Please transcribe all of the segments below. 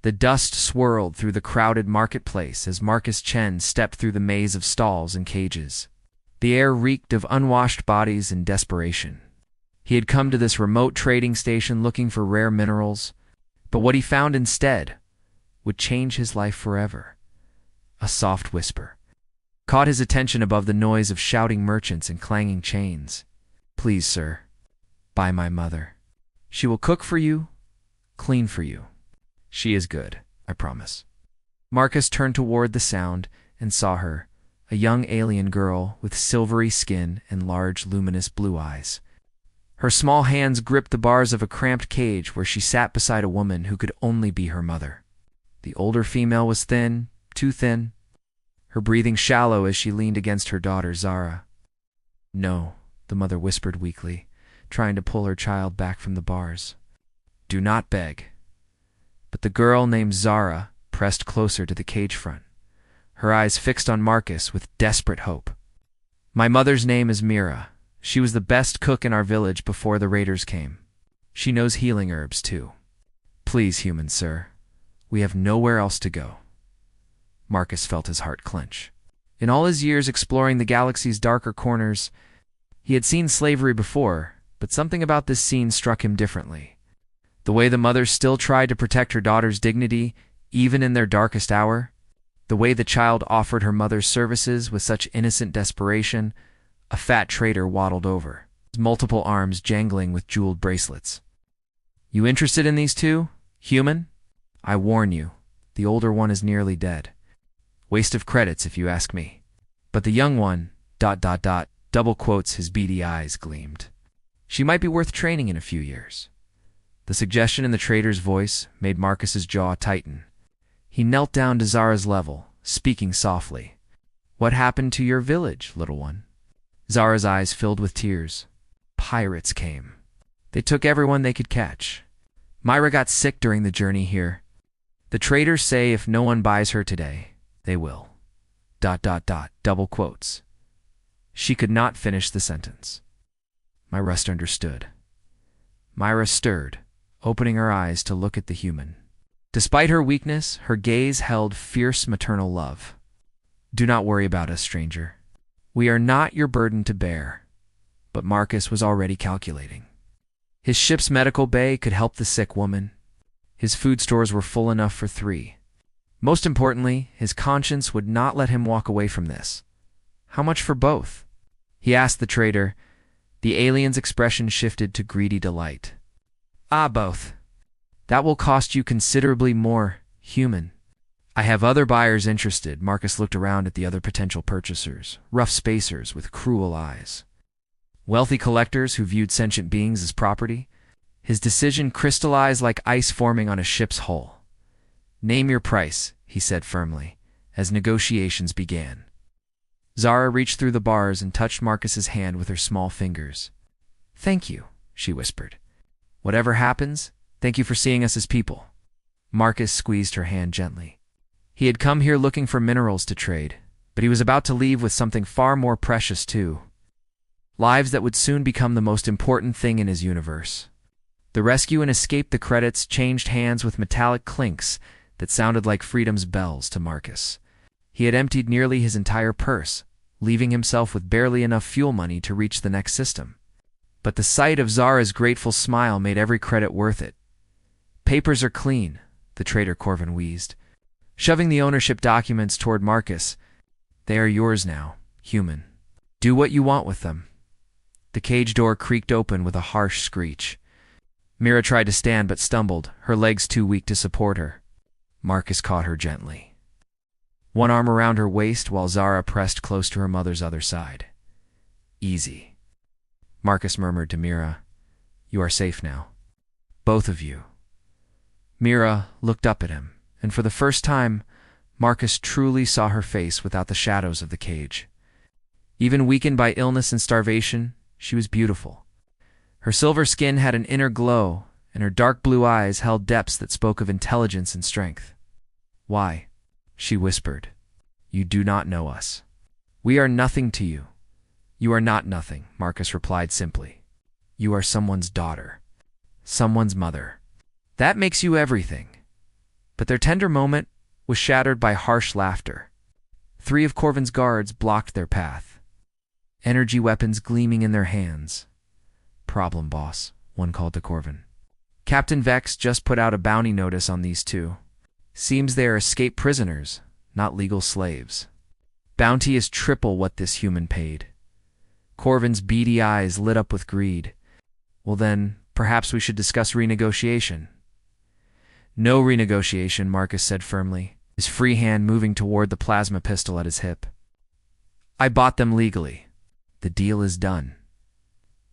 The dust swirled through the crowded marketplace as Marcus Chen stepped through the maze of stalls and cages. The air reeked of unwashed bodies and desperation. He had come to this remote trading station looking for rare minerals, but what he found instead would change his life forever. A soft whisper caught his attention above the noise of shouting merchants and clanging chains. "Please, sir, buy my mother. She will cook for you, clean for you. She is good, I promise." Marcus turned toward the sound and saw her, a young alien girl with silvery skin and large, luminous blue eyes. Her small hands gripped the bars of a cramped cage where she sat beside a woman who could only be her mother. The older female was thin, too thin, her breathing shallow as she leaned against her daughter, Zara. "No," the mother whispered weakly, trying to pull her child back from the bars. "Do not beg." But the girl named Zara pressed closer to the cage front, her eyes fixed on Marcus with desperate hope. "My mother's name is Mira. She was the best cook in our village before the raiders came. She knows healing herbs, too. Please, human sir, we have nowhere else to go." Marcus felt his heart clench. In all his years exploring the galaxy's darker corners, he had seen slavery before, but something about this scene struck him differently. The way the mother still tried to protect her daughter's dignity, even in their darkest hour. The way the child offered her mother's services with such innocent desperation. A fat trader waddled over, his multiple arms jangling with jeweled bracelets. "You interested in these two, human? I warn you, the older one is nearly dead. Waste of credits if you ask me. But the young one, ... double quotes, his beady eyes gleamed. She might be worth training in a few years." The suggestion in the trader's voice made Marcus's jaw tighten. He knelt down to Zara's level, speaking softly. "What happened to your village, little one?" Zara's eyes filled with tears. "Pirates came. They took everyone they could catch. Myra got sick during the journey here. The traders say if no one buys her today, they will. ... double quotes. She could not finish the sentence. Myra understood. Myra stirred, opening her eyes to look at the human. Despite her weakness, her gaze held fierce maternal love. "Do not worry about us, stranger. We are not your burden to bear." But Marcus was already calculating. His ship's medical bay could help the sick woman. His food stores were full enough for 3. Most importantly, his conscience would not let him walk away from this. "How much for both?" he asked the trader. The alien's expression shifted to greedy delight. Both. That will cost you considerably more, human." "I have other buyers interested." Marcus looked around at the other potential purchasers, rough spacers with cruel eyes. Wealthy collectors who viewed sentient beings as property. His decision crystallized like ice forming on a ship's hull. "Name your price," he said firmly, as negotiations began. Zara reached through the bars and touched Marcus's hand with her small fingers. "Thank you," she whispered. "Whatever happens, thank you for seeing us as people." Marcus squeezed her hand gently. He had come here looking for minerals to trade, but he was about to leave with something far more precious too. Lives that would soon become the most important thing in his universe. The rescue and escape the credits changed hands with metallic clinks that sounded like freedom's bells to Marcus. He had emptied nearly his entire purse, leaving himself with barely enough fuel money to reach the next system. But the sight of Zara's grateful smile made every credit worth it. "Papers are clean," the trader Corvin wheezed, shoving the ownership documents toward Marcus. "They are yours now, human. Do what you want with them." The cage door creaked open with a harsh screech. Mira tried to stand but stumbled, her legs too weak to support her. Marcus caught her gently, one arm around her waist while Zara pressed close to her mother's other side. "Easy." Marcus murmured to Mira, "You are safe now. Both of you." Mira looked up at him, and for the first time, Marcus truly saw her face without the shadows of the cage. Even weakened by illness and starvation, she was beautiful. Her silver skin had an inner glow, and her dark blue eyes held depths that spoke of intelligence and strength. "Why?" she whispered. "You do not know us. We are nothing to you." "You are not nothing," Marcus replied simply. "You are someone's daughter, someone's mother. That makes you everything. But their tender moment was shattered by harsh laughter. 3 of Corvin's guards blocked their path, energy weapons gleaming in their hands. "Problem, boss," one called to Corvin. "Captain Vex just put out a bounty notice on these 2. Seems they are escaped prisoners, not legal slaves. Bounty is triple what this human paid." Corvin's beady eyes lit up with greed. "Well then, perhaps we should discuss renegotiation." "No renegotiation," Marcus said firmly, his free hand moving toward the plasma pistol at his hip. "I bought them legally. The deal is done."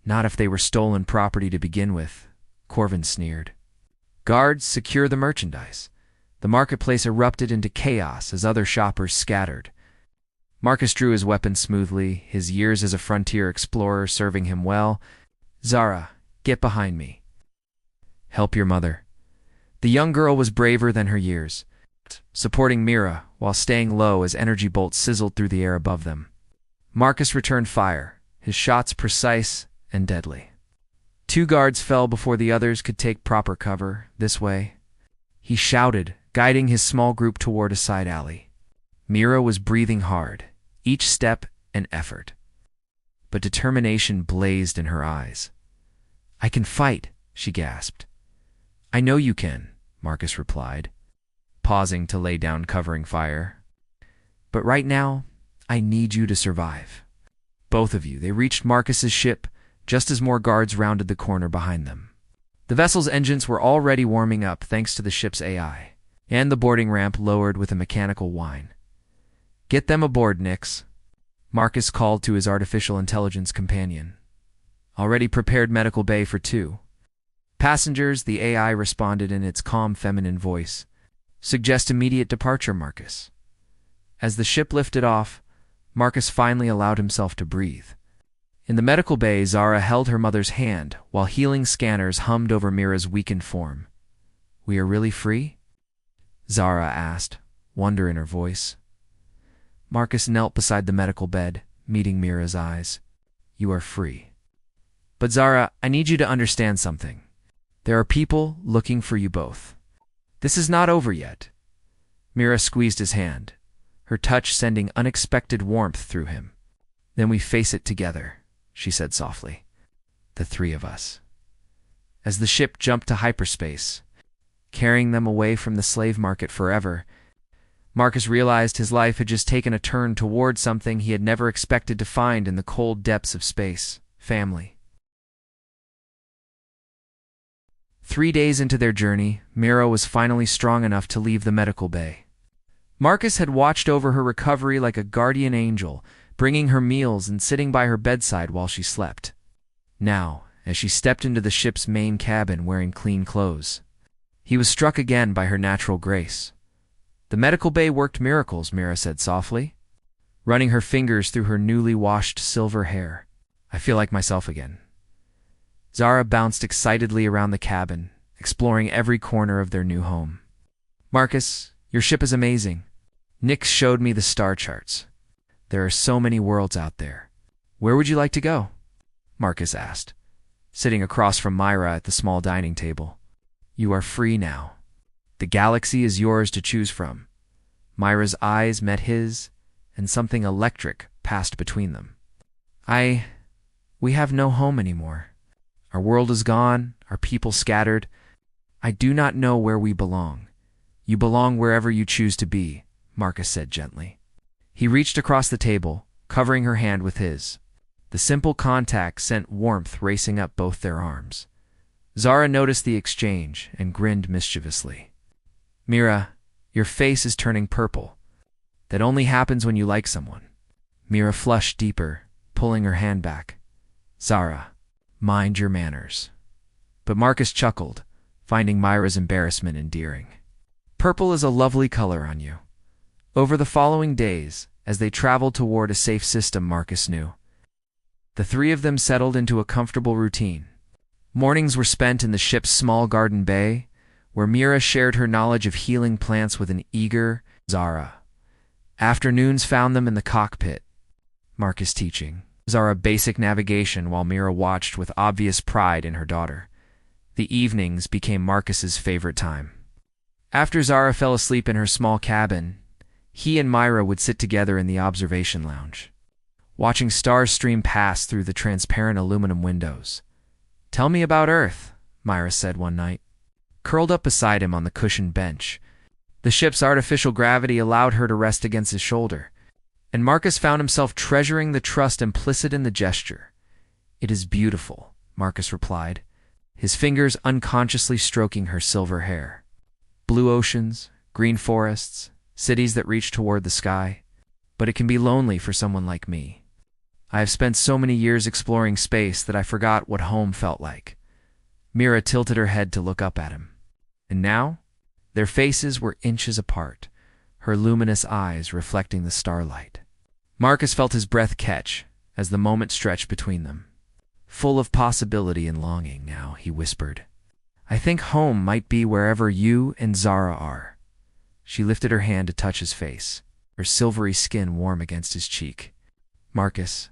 "Not if they were stolen property to begin with," Corvin sneered. "Guards, secure the merchandise." The marketplace erupted into chaos as other shoppers scattered. Marcus drew his weapon smoothly, his years as a frontier explorer serving him well. "Zara, get behind me. Help your mother." The young girl was braver than her years, supporting Mira while staying low as energy bolts sizzled through the air above them. Marcus returned fire, his shots precise and deadly. 2 guards fell before the others could take proper cover. "This way," he shouted, guiding his small group toward a side alley. Mira was breathing hard, each step an effort. But determination blazed in her eyes. "I can fight," she gasped. "I know you can," Marcus replied, pausing to lay down covering fire. "But right now, I need you to survive." Both of you. They reached Marcus's ship just as more guards rounded the corner behind them. The vessel's engines were already warming up thanks to the ship's AI, and the boarding ramp lowered with a mechanical whine. "Get them aboard, Nix," Marcus called to his artificial intelligence companion. "Already prepared medical bay for 2. Passengers," the AI responded in its calm feminine voice. "Suggest immediate departure, Marcus." As the ship lifted off, Marcus finally allowed himself to breathe. In the medical bay, Zara held her mother's hand while healing scanners hummed over Mira's weakened form. "We are really free?" Zara asked, wonder in her voice. Marcus knelt beside the medical bed, meeting Mira's eyes. "You are free. But Zara, I need you to understand something. There are people looking for you both. This is not over yet." Mira squeezed his hand, her touch sending unexpected warmth through him. "Then we face it together," she said softly. "The 3 of us." As the ship jumped to hyperspace, carrying them away from the slave market forever, Marcus realized his life had just taken a turn toward something he had never expected to find in the cold depths of space: family. 3 days into their journey, Mira was finally strong enough to leave the medical bay. Marcus had watched over her recovery like a guardian angel, bringing her meals and sitting by her bedside while she slept. Now, as she stepped into the ship's main cabin wearing clean clothes, he was struck again by her natural grace. "The medical bay worked miracles," Mira said softly, running her fingers through her newly washed silver hair. "I feel like myself again." Zara bounced excitedly around the cabin, exploring every corner of their new home. "Marcus, your ship is amazing. Nix showed me the star charts. There are so many worlds out there. Where would you like to go?" Marcus asked, sitting across from Myra at the small dining table. "You are free now. The galaxy is yours to choose from." Myra's eyes met his, and something electric passed between them. We have no home anymore. Our world is gone, our people scattered. I do not know where we belong." "You belong wherever you choose to be," Marcus said gently. He reached across the table, covering her hand with his. The simple contact sent warmth racing up both their arms. Zara noticed the exchange and grinned mischievously. "Mira, your face is turning purple. That only happens when you like someone." Mira flushed deeper, pulling her hand back. "Zara, mind your manners." But Marcus chuckled, finding Myra's embarrassment endearing. "Purple is a lovely color on you." Over the following days, as they traveled toward a safe system, Marcus knew, the 3 of them settled into a comfortable routine. Mornings were spent in the ship's small garden bay, where Mira shared her knowledge of healing plants with an eager Zara. Afternoons found them in the cockpit, Marcus teaching Zara basic navigation while Mira watched with obvious pride in her daughter. The evenings became Marcus's favorite time. After Zara fell asleep in her small cabin, he and Myra would sit together in the observation lounge, watching stars stream past through the transparent aluminum windows. "Tell me about Earth," Myra said one night. Curled up beside him on the cushioned bench, the ship's artificial gravity allowed her to rest against his shoulder, and Marcus found himself treasuring the trust implicit in the gesture. "It is beautiful," Marcus replied, his fingers unconsciously stroking her silver hair. "Blue oceans, green forests, cities that reach toward the sky. But it can be lonely for someone like me. I have spent so many years exploring space that I forgot what home felt like." Mira tilted her head to look up at him. And now, their faces were inches apart, her luminous eyes reflecting the starlight. Marcus felt his breath catch as the moment stretched between them. "Full of possibility and longing now," he whispered. "I think home might be wherever you and Zara are." She lifted her hand to touch his face, her silvery skin warm against his cheek. "Marcus, ...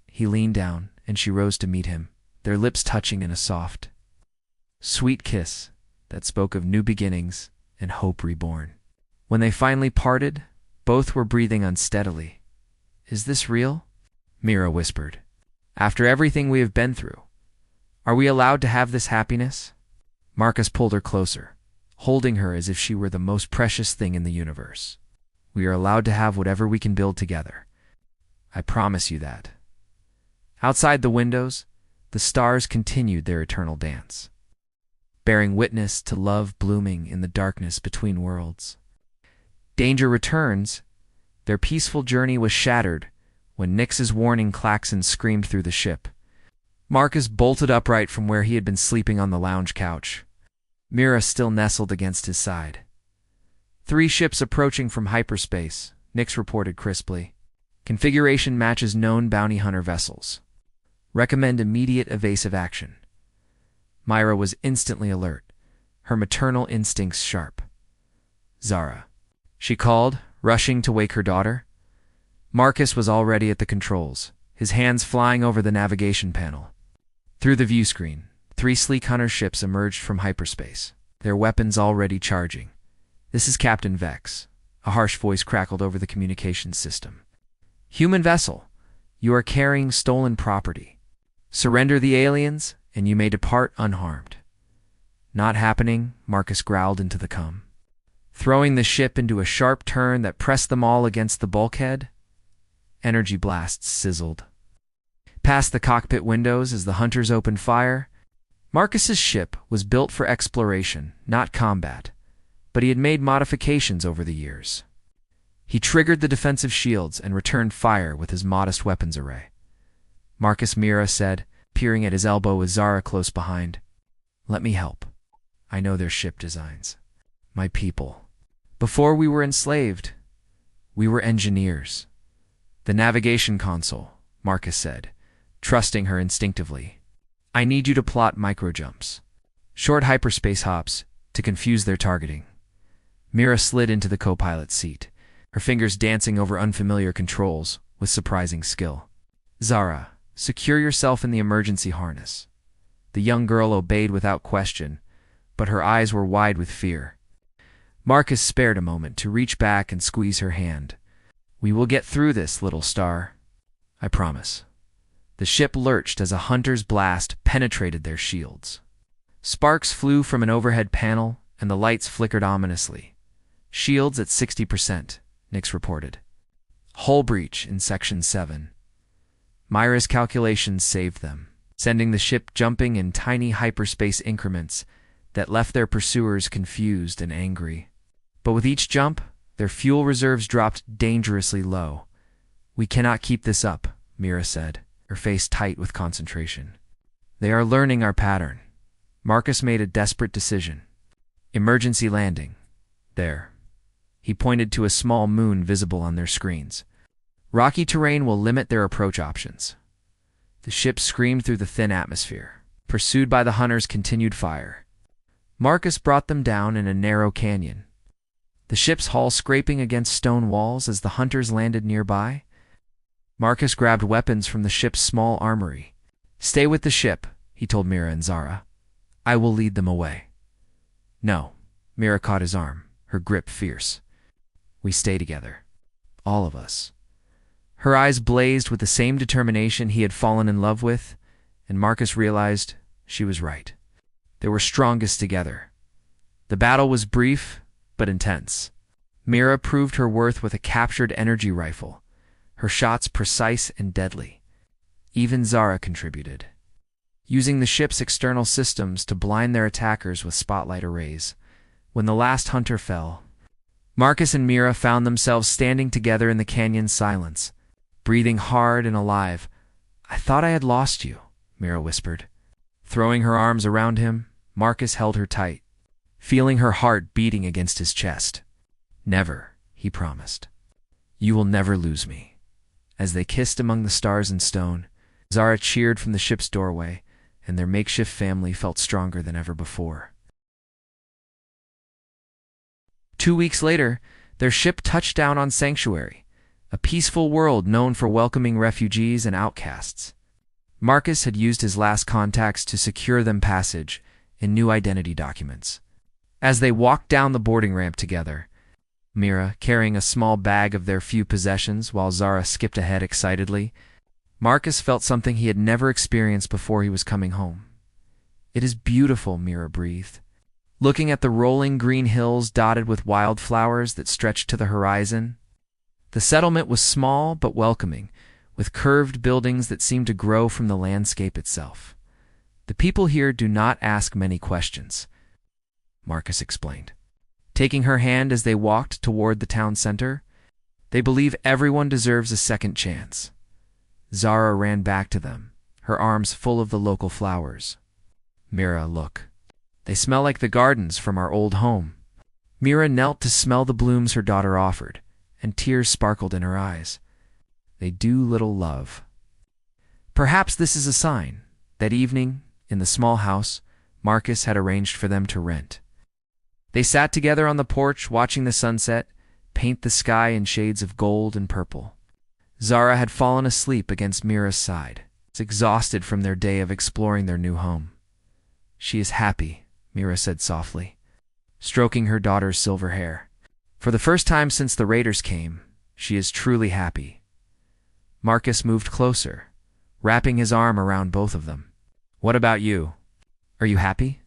He leaned down, and she rose to meet him, their lips touching in a soft, sweet kiss that spoke of new beginnings and hope reborn. When they finally parted, both were breathing unsteadily. "Is this real?" Mira whispered. "After everything we have been through, are we allowed to have this happiness?" Marcus pulled her closer, holding her as if she were the most precious thing in the universe. "We are allowed to have whatever we can build together. I promise you that." Outside the windows, the stars continued their eternal dance, bearing witness to love blooming in the darkness between worlds. Danger returns. Their peaceful journey was shattered when Nyx's warning klaxon screamed through the ship. Marcus bolted upright from where he had been sleeping on the lounge couch, Mira still nestled against his side. "3 ships approaching from hyperspace," Nyx reported crisply. "Configuration matches known bounty hunter vessels. Recommend immediate evasive action." Myra was instantly alert, her maternal instincts sharp. "Zara," she called, rushing to wake her daughter. Marcus was already at the controls, his hands flying over the navigation panel. Through the view screen, 3 sleek hunter ships emerged from hyperspace, their weapons already charging. "This is Captain Vex," a harsh voice crackled over the communications system. "Human vessel, you are carrying stolen property. Surrender the aliens, and you may depart unharmed." "Not happening," Marcus growled into the comm, throwing the ship into a sharp turn that pressed them all against the bulkhead. Energy blasts sizzled past the cockpit windows as the hunters opened fire. Marcus's ship was built for exploration, not combat, but he had made modifications over the years. He triggered the defensive shields and returned fire with his modest weapons array. "Marcus," Mira said, peering at his elbow with Zara close behind. "Let me help. I know their ship designs. My people. Before we were enslaved, we were engineers." "The navigation console," Marcus said, trusting her instinctively. "I need you to plot microjumps, short hyperspace hops, to confuse their targeting." Mira slid into the co-pilot seat, her fingers dancing over unfamiliar controls with surprising skill. "Zara, secure yourself in the emergency harness." The young girl obeyed without question, but her eyes were wide with fear. Marcus spared a moment to reach back and squeeze her hand. "We will get through this, little star. I promise." The ship lurched as a hunter's blast penetrated their shields. Sparks flew from an overhead panel, and the lights flickered ominously. "Shields at 60%, Nyx reported. "Hull breach in Section 7. Myra's calculations saved them, sending the ship jumping in tiny hyperspace increments that left their pursuers confused and angry. But with each jump, their fuel reserves dropped dangerously low. "We cannot keep this up," Mira said, her face tight with concentration. "They are learning our pattern." Marcus made a desperate decision. "Emergency landing. There." He pointed to a small moon visible on their screens. "Rocky terrain will limit their approach options." The ship screamed through the thin atmosphere, pursued by the hunters' continued fire. Marcus brought them down in a narrow canyon, the ship's hull scraping against stone walls as the hunters landed nearby. Marcus grabbed weapons from the ship's small armory. "Stay with the ship," he told Mira and Zara. "I will lead them away." "No," Mira caught his arm, her grip fierce. "We stay together. All of us." Her eyes blazed with the same determination he had fallen in love with, and Marcus realized she was right. They were strongest together. The battle was brief, but intense. Mira proved her worth with a captured energy rifle, her shots precise and deadly. Even Zara contributed, using the ship's external systems to blind their attackers with spotlight arrays. When the last hunter fell, Marcus and Mira found themselves standing together in the canyon's silence, breathing hard and alive. "I thought I had lost you," Mira whispered. Throwing her arms around him, Marcus held her tight, feeling her heart beating against his chest. "Never," he promised. "You will never lose me." As they kissed among the stars and stone, Zara cheered from the ship's doorway, and their makeshift family felt stronger than ever before. 2 weeks later, their ship touched down on Sanctuary, a peaceful world known for welcoming refugees and outcasts. Marcus had used his last contacts to secure them passage and new identity documents. As they walked down the boarding ramp together, Mira carrying a small bag of their few possessions while Zara skipped ahead excitedly, Marcus felt something he had never experienced before he was coming home. "It is beautiful," Mira breathed, looking at the rolling green hills dotted with wildflowers that stretched to the horizon. The settlement was small but welcoming, with curved buildings that seemed to grow from the landscape itself. "The people here do not ask many questions," Marcus explained, taking her hand as they walked toward the town center. "They believe everyone deserves a second chance." Zara ran back to them, her arms full of the local flowers. "Mira, look. They smell like the gardens from our old home." Mira knelt to smell the blooms her daughter offered, and tears sparkled in her eyes. "They do little love." Perhaps this is a sign. That evening, in the small house Marcus had arranged for them to rent. They sat together on the porch watching the sunset paint the sky in shades of gold and purple. Zara had fallen asleep against Mira's side, exhausted from their day of exploring their new home. "She is happy," Mira said softly, stroking her daughter's silver hair. "For the first time since the raiders came, she is truly happy." Marcus moved closer, wrapping his arm around both of them. "What about you? Are you happy?"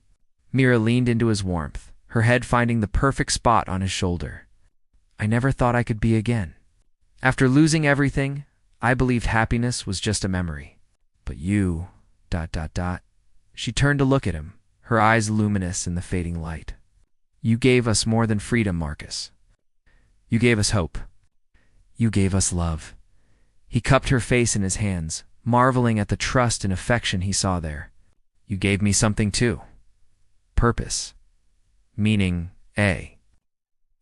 Mira leaned into his warmth, her head finding the perfect spot on his shoulder. "I never thought I could be again. After losing everything, I believed happiness was just a memory. But you... ... She turned to look at him, her eyes luminous in the fading light. "You gave us more than freedom, Marcus. You gave us hope. You gave us love." He cupped her face in his hands, marveling at the trust and affection he saw there. "You gave me something too. Purpose. Meaning, a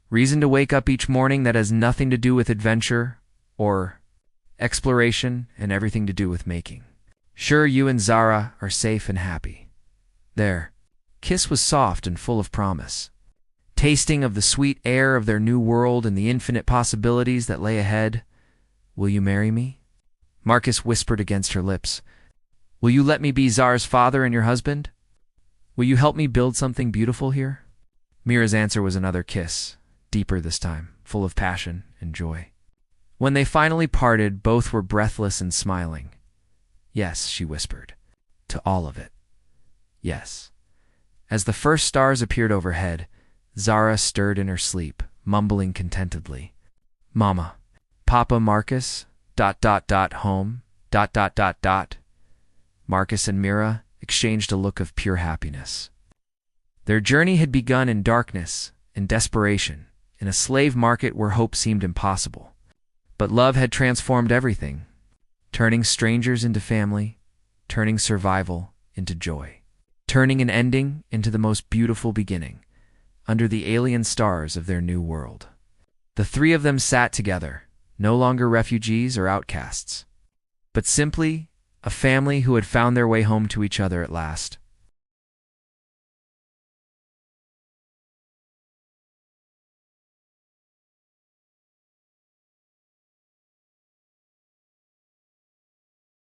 reason to wake up each morning that has nothing to do with adventure or exploration and everything to do with making. Sure, you and Zara are safe and happy." Their kiss was soft and full of promise, tasting of the sweet air of their new world and the infinite possibilities that lay ahead. "Will you marry me?" Marcus whispered against her lips. "Will you let me be Zara's father and your husband? Will you help me build something beautiful here?" Mira's answer was another kiss, deeper this time, full of passion and joy. When they finally parted, both were breathless and smiling. "Yes," she whispered, "to all of it. Yes." As the first stars appeared overhead, Zara stirred in her sleep, mumbling contentedly. "Mama, Papa, Marcus, ... home, ... Marcus and Mira exchanged a look of pure happiness. Their journey had begun in darkness and desperation, in a slave market where hope seemed impossible. But love had transformed everything, turning strangers into family, turning survival into joy, turning an ending into the most beautiful beginning, under the alien stars of their new world. The three of them sat together, no longer refugees or outcasts, but simply a family who had found their way home to each other at last.